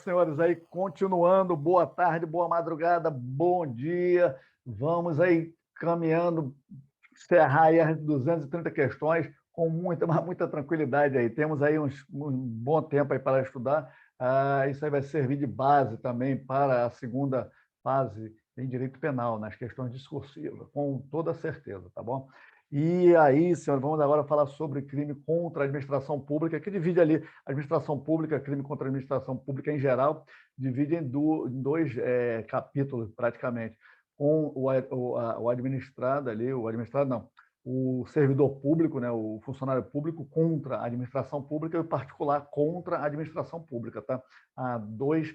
senhores, aí continuando, boa tarde, boa madrugada, bom dia. Vamos aí caminhando, encerrar aí as 230 questões com muita, mas muita tranquilidade aí. Temos aí um bom tempo aí para estudar. Isso aí vai servir de base também para a segunda fase em direito penal, nas questões discursivas, com toda certeza, tá bom? E aí, senhor, vamos agora falar sobre crime contra a administração pública, que divide ali administração pública, crime contra a administração pública em geral, divide em dois capítulos, praticamente, com o administrado ali, o administrado não, o servidor público, né, o funcionário público contra a administração pública e o particular contra a administração pública. Tá? Há dois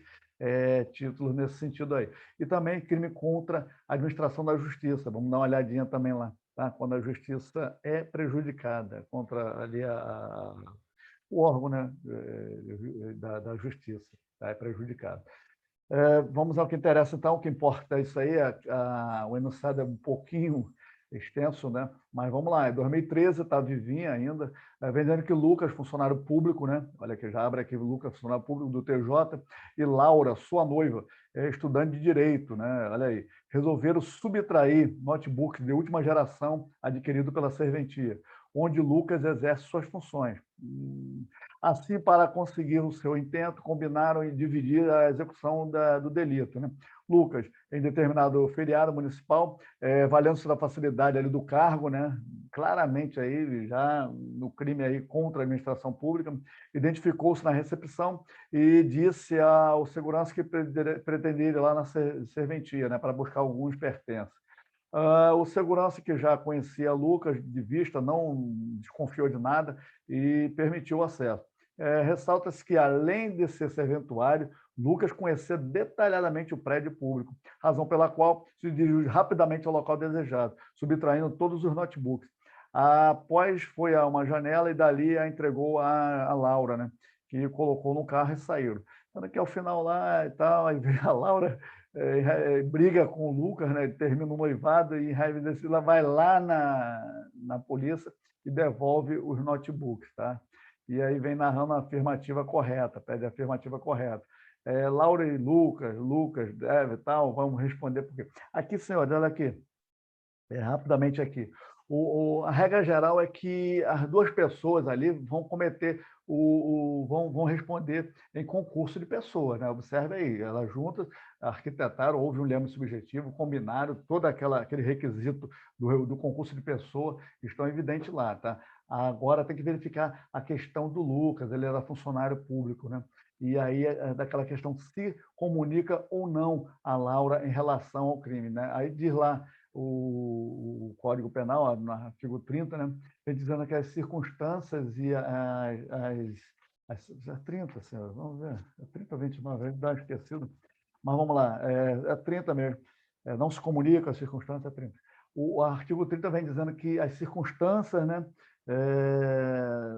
títulos nesse sentido aí. E também crime contra a administração da justiça. Vamos dar uma olhadinha também lá. Tá? Quando a justiça é prejudicada contra ali o órgão, né, da justiça, tá? É prejudicado. Vamos ao que interessa, então. O que importa é isso aí. O enunciado é um pouquinho extenso, né? Mas vamos lá. Em 2013, está vivinha ainda, vem dizendo que Lucas, funcionário público, né? Olha aqui, já abre aqui, Lucas, funcionário público do TJ, e Laura, sua noiva, estudante de Direito, né? Olha aí, resolveram subtrair notebook de última geração adquirido pela serventia, onde Lucas exerce suas funções. Assim, para conseguir o seu intento, combinaram em dividir a execução do delito. Né? Lucas, em determinado feriado municipal, valendo-se da facilidade ali do cargo, né? Claramente aí, já no crime aí contra a administração pública, identificou-se na recepção e disse ao segurança que pretendia ir lá na serventia, né? Para buscar alguns pertences. O segurança, que já conhecia Lucas de vista, não desconfiou de nada e permitiu o acesso. Ressalta-se que, além de ser serventuário, Lucas conhecia detalhadamente o prédio público, razão pela qual se dirigiu rapidamente ao local desejado, subtraindo todos os notebooks. Após, foi a uma janela e dali a entregou a Laura, né, que colocou no carro e saíram. Então, que ao final lá e tal, aí vem a Laura, briga com o Lucas, né, termina o noivado e ela vai lá na polícia e devolve os notebooks, tá? E aí vem narrando a afirmativa correta, pede a afirmativa correta. Laura e Lucas deve tal, vamos responder porque aqui, senhor, olha aqui, rapidamente aqui. A regra geral é que as duas pessoas ali vão cometer, vão responder em concurso de pessoas. Né? Observe aí, elas juntas arquitetaram, houve um lema subjetivo, combinaram todo aquele requisito do concurso de pessoa, estão evidentes lá. Tá? Agora tem que verificar a questão do Lucas, ele era funcionário público, né? E aí daquela questão se comunica ou não a Laura em relação ao crime. Né? Aí diz lá, o Código Penal, no artigo 30, né, vem dizendo que as circunstâncias e as 30, senhor, vamos ver, 30 ou 29, dá esquecido, mas vamos lá, é 30 mesmo, não se comunica, a circunstância é 30. O artigo 30 vem dizendo que as circunstâncias, né,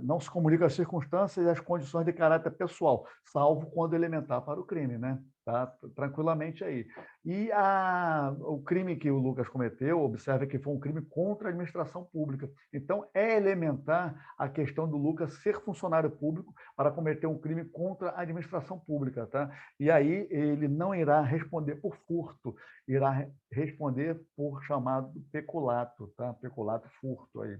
não se comunicam as circunstâncias e as condições de caráter pessoal, salvo quando elementar para o crime, né? Tá? Tranquilamente aí. E o crime que o Lucas cometeu, observe que foi um crime contra a administração pública. Então, é elementar a questão do Lucas ser funcionário público para cometer um crime contra a administração pública. Tá? E aí ele não irá responder por furto, irá responder por chamado peculato, tá? Peculato, furto. Aí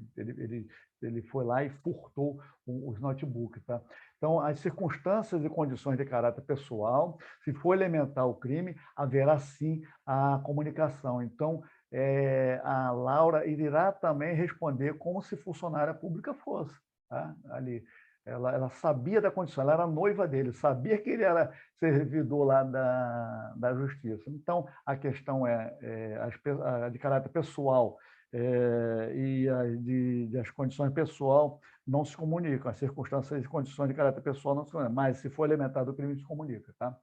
ele foi lá e furtou os notebooks. Tá? Então, as circunstâncias e condições de caráter pessoal, se for elementar o crime, haverá sim a comunicação. Então, a Laura irá também responder como se funcionária pública fosse. Tá? Ali. Ela sabia da condição, ela era noiva dele, sabia que ele era servidor lá da justiça. Então, a questão a de caráter pessoal e as condições pessoal não se comunicam, as circunstâncias e condições de caráter pessoal não se comunicam, mas se for elementado o crime, se comunica. Tá?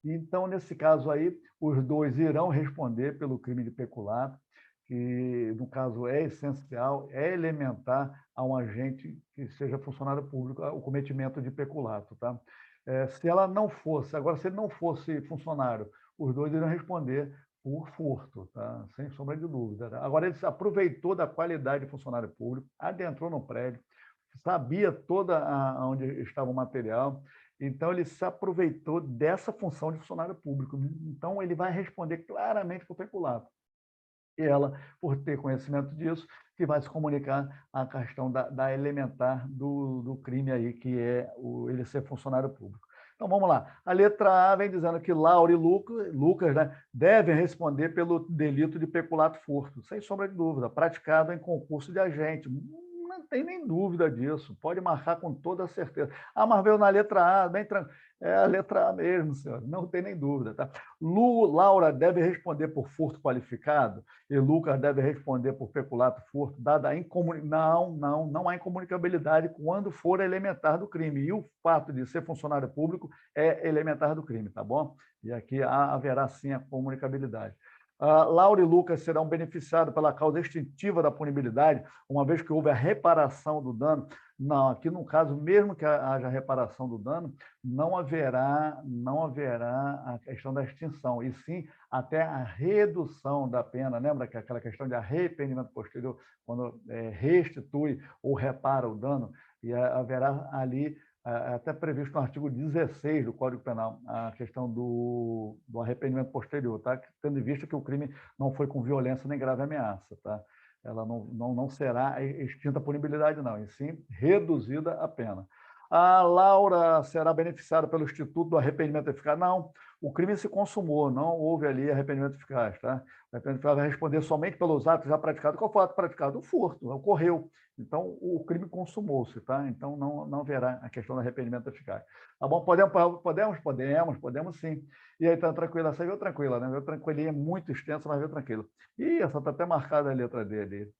Então, nesse caso aí, os dois irão responder pelo crime de peculato, que, no caso, é essencial, é elementar a um agente que seja funcionário público o cometimento de peculato. Tá? Se ela não fosse, agora, se ele não fosse funcionário, os dois irão responder por furto, tá? Sem sombra de dúvida. Tá? Agora, ele se aproveitou da qualidade de funcionário público, adentrou no prédio, sabia toda onde estava o material, Então, ele se aproveitou dessa função de funcionário público. Então, ele vai responder claramente para o peculato. E ela, por ter conhecimento disso, que vai se comunicar a questão da elementar do crime aí, que é ele ser funcionário público. Então, vamos lá. A letra A vem dizendo que Laura e Lucas, né, devem responder pelo delito de peculato furto, sem sombra de dúvida, praticado em concurso de agente. Não tem nem dúvida disso, pode marcar com toda certeza. Ah, mas veio na letra A, bem tranquilo. É a letra A mesmo, senhor, não tem nem dúvida. Tá? Laura deve responder por furto qualificado e Lucas deve responder por peculato furto, dada a não há incomunicabilidade quando for elementar do crime. E o fato de ser funcionário público é elementar do crime, tá bom? E aqui haverá sim a comunicabilidade. Laura e Lucas serão beneficiados pela causa extintiva da punibilidade, uma vez que houve a reparação do dano. Não, aqui no caso, mesmo que haja reparação do dano, não haverá a questão da extinção, e sim até a redução da pena. Lembra que aquela questão de arrependimento posterior, quando restitui ou repara o dano, e haverá ali até previsto no artigo 16 do Código Penal, a questão do arrependimento posterior, tá? Tendo em vista que o crime não foi com violência nem grave ameaça. Tá? Ela não será extinta a punibilidade, não, e sim reduzida a pena. A Laura será beneficiada pelo Instituto do Arrependimento Eficaz? Não, o crime se consumou, não houve ali arrependimento eficaz. Tá? O arrependimento eficaz vai responder somente pelos atos já praticados. Qual foi o ato praticado? O furto, ocorreu. Então, o crime consumou-se, tá? Então, não haverá a questão do arrependimento eficaz. Tá bom? Podemos sim. E aí, tá tranquila? Essa veio tranquila, né? Veio tranquilinha, muito extensa, mas veio tranquila. Ih, essa está até marcada a letra D ali.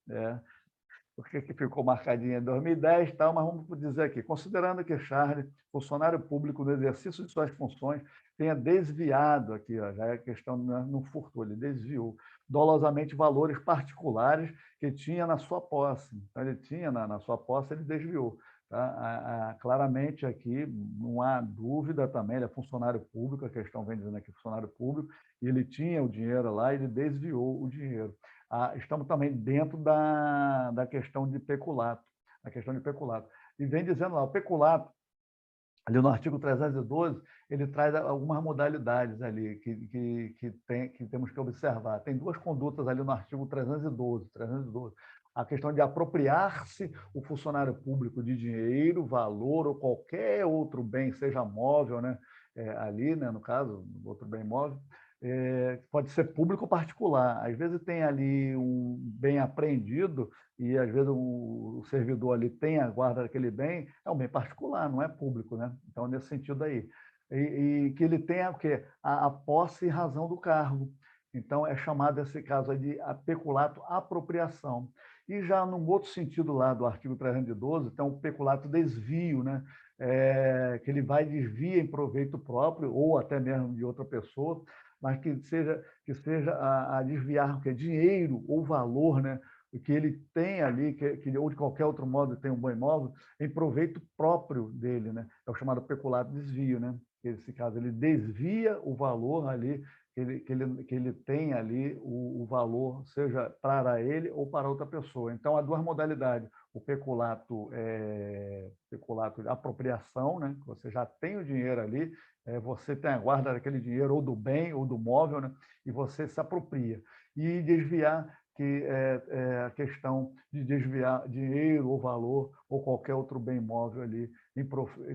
Porque que ficou marcadinha em 2010, tal, mas vamos dizer aqui, considerando que Charles, funcionário público no exercício de suas funções, tenha desviado aqui, ó, já é questão, não furtou, ele desviou dolosamente valores particulares que tinha na sua posse. Então, ele tinha na sua posse, ele desviou. Tá? Claramente aqui não há dúvida também, ele é funcionário público, a questão vem dizendo aqui funcionário público, e ele tinha o dinheiro lá, ele desviou o dinheiro. Estamos também dentro da questão de peculato, a questão de peculato. E vem dizendo lá, o peculato, ali no artigo 312, ele traz algumas modalidades ali que temos que observar. Tem duas condutas ali no artigo 312. A questão de apropriar-se o funcionário público de dinheiro, valor ou qualquer outro bem, seja móvel, né? Ali, né, no caso, outro bem móvel, pode ser público ou particular. Às vezes tem ali um bem apreendido e às vezes o servidor ali tem a guarda daquele bem, é um bem particular, não é público, né? Então, nesse sentido aí. E que ele tenha o quê? A posse e razão do cargo. Então, é chamado esse caso aí de peculato apropriação. E já num outro sentido lá do artigo 312, tem o peculato desvio, né? Que ele vai desvia em proveito próprio ou até mesmo de outra pessoa, mas que seja a desviar o que é dinheiro ou valor, né? Que ele tem ali, que ou de qualquer outro modo tem um bom imóvel, em proveito próprio dele, né? É o chamado peculato desvio, né? Nesse caso, ele desvia o valor ali, que ele tem ali o valor, seja para ele ou para outra pessoa. Então, há duas modalidades. O peculato de apropriação, né? Você já tem o dinheiro ali, você tem a guarda daquele dinheiro, ou do bem, ou do móvel, né? E você se apropria. E desviar, que é a questão de desviar dinheiro ou valor ou qualquer outro bem imóvel ali em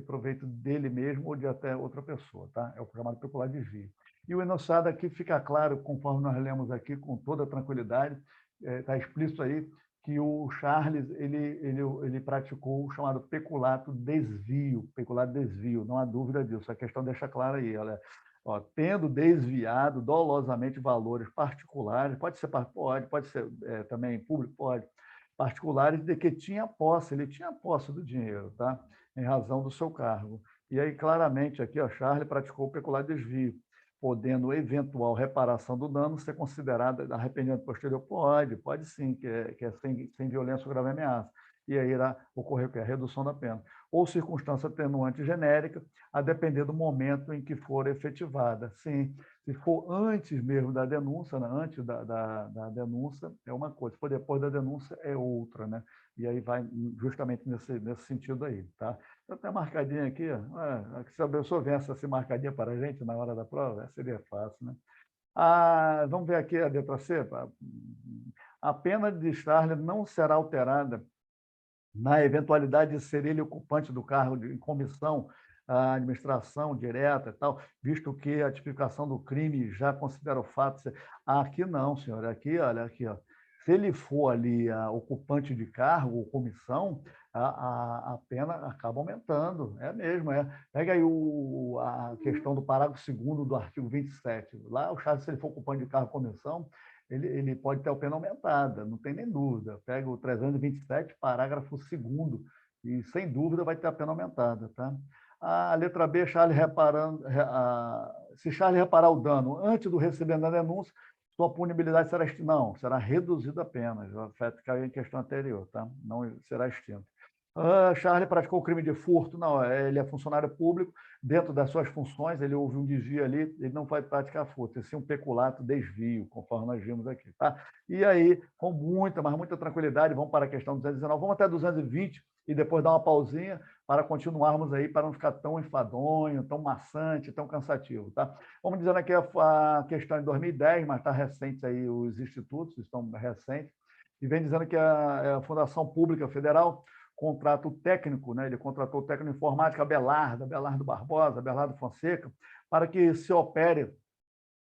proveito dele mesmo ou de até outra pessoa. Tá? É o chamado peculiar desvio. E o enunciado aqui fica claro, conforme nós lemos aqui, com toda tranquilidade, está explícito aí, que o Charles ele praticou o chamado peculato desvio, não há dúvida disso. A questão deixa clara aí, olha, ó, tendo desviado dolosamente valores particulares, pode ser também público, pode, particulares de que ele tinha posse do dinheiro, tá? Em razão do seu cargo. E aí, claramente, aqui, ó, Charles praticou o peculiar desvio, podendo eventual reparação do dano ser considerada arrependimento posterior? Pode sim, que é sem violência ou grave ameaça. e aí irá ocorrer o quê? A redução da pena. Ou circunstância atenuante genérica, a depender do momento em que for efetivada. Sim, se for antes mesmo da denúncia, né? Antes da denúncia é uma coisa, se for depois da denúncia é outra, né? E aí vai justamente nesse sentido aí, tá? Eu tenho marcadinha aqui, se a pessoa viesse assim marcadinha para a gente na hora da prova, seria fácil, né? Vamos ver aqui a letra C. A pena de descarga não será alterada na eventualidade de ser ele ocupante do cargo em comissão, a administração direta e tal, visto que a tipificação do crime já considera o fato. Aqui não, senhor. Aqui, olha, aqui, ó. Se ele for ali ocupante de cargo ou comissão, a pena acaba aumentando. É mesmo, é. Pega aí a questão do parágrafo 2º do artigo 27. Lá, o Charles, se ele for ocupante de cargo ou comissão, ele pode ter a pena aumentada, não tem nem dúvida. Pega o 327, parágrafo 2º, e sem dúvida vai ter a pena aumentada. Tá? A letra B, se Charles reparar o dano antes do recebimento da denúncia, sua punibilidade será extinta. Não, será reduzida a pena, já caiu em questão anterior, tá? Não será extinta. Charles praticou o crime de furto, não, ele é funcionário público, dentro das suas funções, ele houve um desvio ali, ele não vai praticar furto, esse é um peculato, desvio, conforme nós vimos aqui. Tá? E aí, com muita, mas muita tranquilidade, vamos para a questão 219, vamos até 220 e depois dar uma pausinha para continuarmos aí, para não ficar tão enfadonho, tão maçante, tão cansativo. Tá? Vamos dizendo aqui a questão de 2010, mas está recente aí os institutos, estão recentes, e vem dizendo que a Fundação Pública Federal contrata o técnico, né? Ele contratou o técnico de informática Abelardo Barbosa, Abelardo Fonseca, para que se opere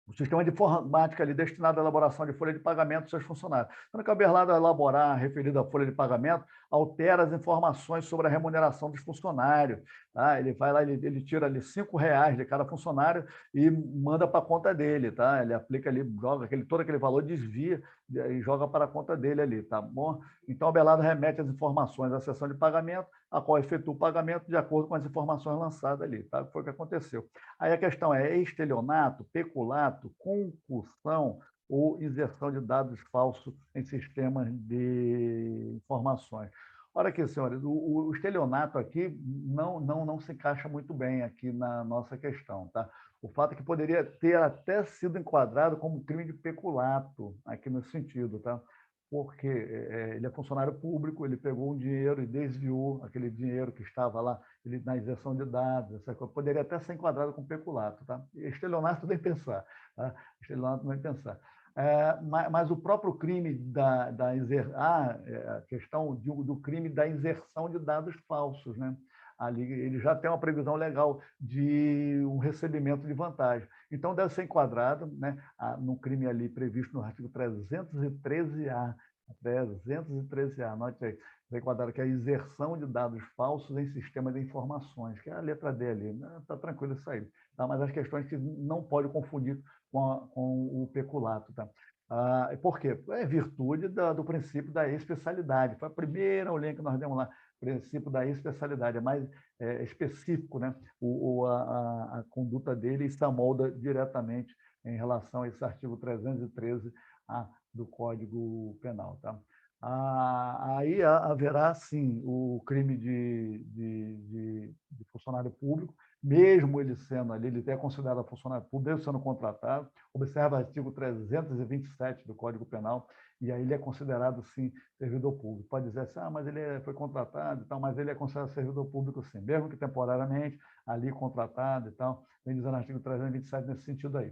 o sistema de informática ali destinado à elaboração de folha de pagamento dos seus funcionários. Quando o Abelardo elaborar a referida folha de pagamento, altera as informações sobre a remuneração dos funcionários. Tá? Ele vai lá, ele tira ali R$ 5 de cada funcionário e manda para a conta dele. Tá? Ele aplica ali, joga todo aquele valor, desvia e joga para a conta dele ali. Tá bom? Então, o Abelardo remete as informações à seção de pagamento, a qual efetua o pagamento de acordo com as informações lançadas ali. Tá? Foi o que aconteceu. Aí a questão é estelionato, peculato, concussão ou inserção de dados falsos em sistemas de informações. Olha aqui, senhores, o estelionato aqui não se encaixa muito bem aqui na nossa questão. Tá? O fato é que poderia ter até sido enquadrado como crime de peculato, aqui nesse sentido, tá? Porque ele é funcionário público, ele pegou um dinheiro e desviou aquele dinheiro que estava lá na injeção de dados, essa coisa, poderia até ser enquadrado com peculato. Tá? Estelionato nem pensar. Tá? Estelionato nem pensar. Mas o próprio crime a questão do crime da inserção de dados falsos, né? Ali ele já tem uma previsão legal de um recebimento de vantagem. Então, deve ser enquadrado, né, no crime ali previsto no artigo 313-A. 313-A, anote aí. Vai enquadrar que é a inserção de dados falsos em sistema de informações, que é a letra D ali. Está tranquilo isso aí. Tá? Mas as questões que não pode confundir com o peculato. Tá? Por quê? É virtude do princípio da especialidade. Foi a primeira aulinha que nós demos lá, princípio da especialidade, é mais específico, né? A conduta dele se amolda diretamente em relação a esse artigo 313-A do Código Penal. Tá? Aí haverá, sim, o crime de funcionário público, mesmo ele sendo ali, ele é considerado funcionário público, mesmo sendo contratado, observa o artigo 327 do Código Penal, e aí ele é considerado, sim, servidor público. Pode dizer assim, mas ele foi contratado e tal, mas ele é considerado servidor público, sim, mesmo que temporariamente, ali contratado e tal, vem dizendo o artigo 327 nesse sentido aí.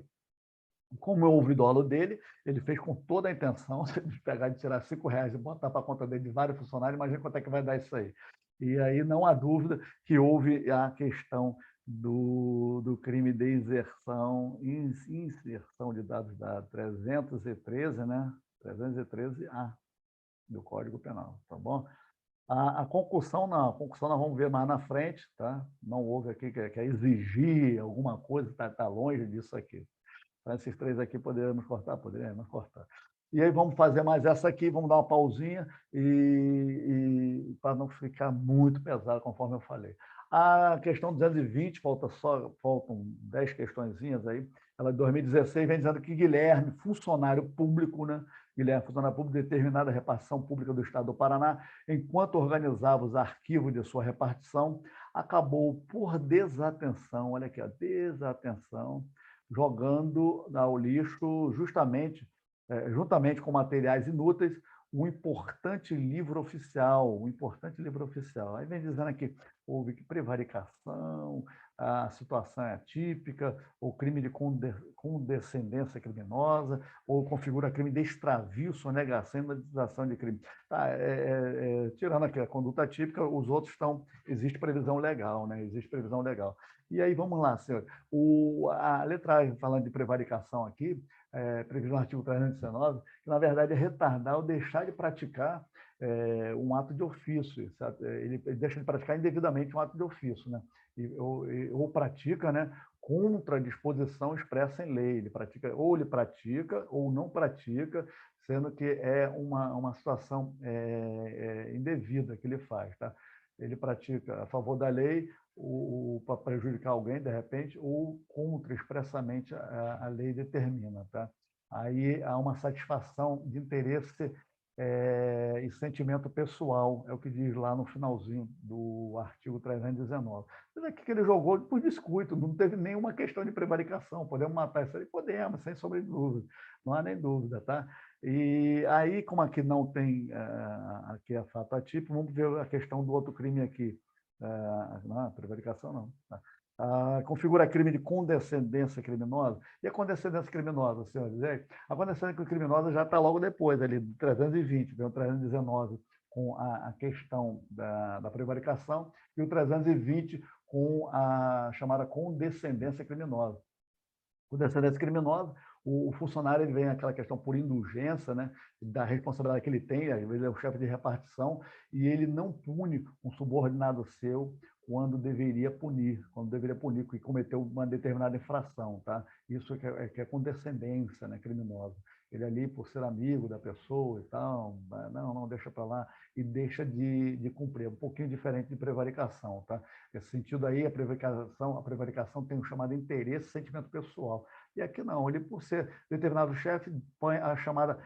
Como eu ouvi do aluno dele, ele fez com toda a intenção de pegar, de tirar R$ 5 e botar para a conta dele de vários funcionários, imagina quanto é que vai dar isso aí. E aí não há dúvida que houve a questão do crime de inserção de dados da 313, né? 313-A do Código Penal, tá bom? A concussão, não. A concussão nós vamos ver mais na frente, tá? Não houve aqui que é exigir alguma coisa, está longe disso aqui. Então, esses três aqui poderíamos cortar? Poderíamos cortar. E aí vamos fazer mais essa aqui, vamos dar uma pausinha e para não ficar muito pesado, conforme eu falei. A questão 220, faltam 10 questõezinhas aí. Ela de 2016 vem dizendo que Guilherme, funcionário público, né, Guilherme, funcionário público determinada a repartição pública do Estado do Paraná, enquanto organizava os arquivos de sua repartição, acabou por desatenção, olha aqui, ó, desatenção, jogando ao lixo juntamente com materiais inúteis, um importante livro oficial, um importante livro oficial. Aí vem dizendo aqui, houve prevaricação, a situação é atípica, ou crime de condescendência criminosa, ou configura crime de extravio, sonegação e inutilação de crime. Tá, tirando aqui a conduta atípica, os outros existe previsão legal, né? Existe previsão legal. E aí, vamos lá, senhor. A letra A, falando de prevaricação aqui, previsto no artigo 319, que, na verdade, é retardar ou deixar de praticar um ato de ofício. Ele deixa de praticar indevidamente um ato de ofício, né? Ou pratica, né, contra a disposição expressa em lei. Ele pratica ou não pratica, sendo que é uma situação indevida que ele faz. Tá? Ele pratica a favor da lei para prejudicar alguém, de repente, ou contra expressamente a lei determina. Tá? Aí há uma satisfação de interesse e sentimento pessoal, é o que diz lá no finalzinho do artigo 319. Mas aqui que ele jogou por descuido, não teve nenhuma questão de prevaricação. Podemos matar isso aí? Podemos, sem sombra de dúvida. Não há nem dúvida, tá? E aí, como aqui não tem aqui é fato atípico, vamos ver a questão do outro crime aqui. Não, prevaricação não. Tá? Configura crime de condescendência criminosa. E a condescendência criminosa, senhor José? A condescendência criminosa já está logo depois, ali, do 320, vem o 319 com a questão da prevaricação e o 320 com a chamada condescendência criminosa. Condescendência criminosa, o funcionário ele vem aquela questão por indulgência, né, da responsabilidade que ele tem, às vezes ele é o chefe de repartição, e ele não pune um subordinado seu quando deveria punir, que cometeu uma determinada infração. Tá? Isso que é condescendência, né, criminosa. Ele ali, por ser amigo da pessoa e tal, não, deixa para lá, e deixa de cumprir. É um pouquinho diferente de prevaricação. Tá? Nesse sentido aí, a prevaricação tem um chamado interesse, sentimento pessoal. E aqui não, ele, por ser determinado chefe, põe a chamada,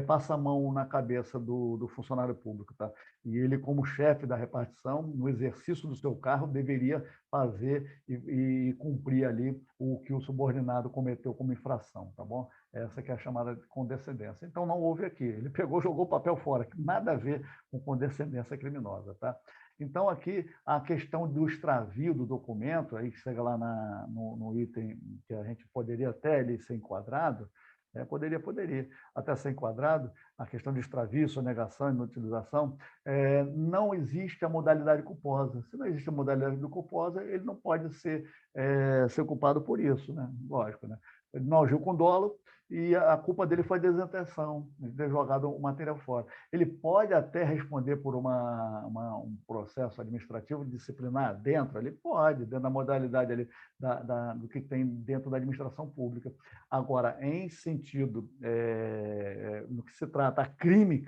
passa a mão na cabeça do funcionário público. Tá? E ele, como chefe da repartição, no exercício do seu cargo, deveria fazer e cumprir ali o que o subordinado cometeu como infração. Tá bom? Essa que é a chamada de condescendência. Então, não houve aqui. Ele pegou, jogou o papel fora, nada a ver com condescendência criminosa. Tá? Então, aqui, a questão do extravio do documento, aí que chega lá no item que a gente poderia até ali ser enquadrado, poderia até ser enquadrado, a questão de extravio, sonegação e inutilização, não existe a modalidade culposa. Se não existe a modalidade culposa, ele não pode ser culpado por isso, né? Lógico, né? Ele não agiu com dolo e a culpa dele foi desatenção, de ter jogado o material fora. Ele pode até responder por um processo administrativo disciplinar dentro, ele pode, dentro da modalidade ali do que tem dentro da administração pública. Agora, em sentido, no que se trata crime,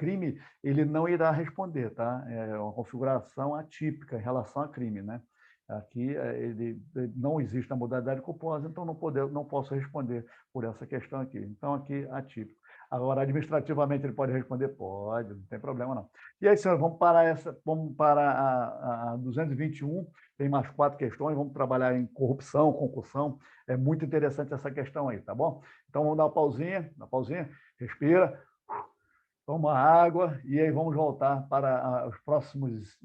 ele não irá responder, tá? É uma configuração atípica em relação a crime, né? Aqui ele não existe a modalidade culposa, então não posso responder por essa questão aqui. Então, aqui, atípico. Agora, administrativamente, ele pode responder? Pode, não tem problema, não. E aí, senhores, vamos para a 221, tem mais 4 questões, vamos trabalhar em corrupção, concussão. É muito interessante essa questão aí, tá bom? Então, vamos dar uma pausinha, respira, toma água, e aí vamos voltar para os próximos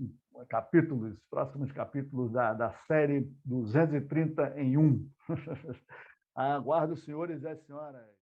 capítulos da série 230 em 1. Aguardo os senhores e as senhoras.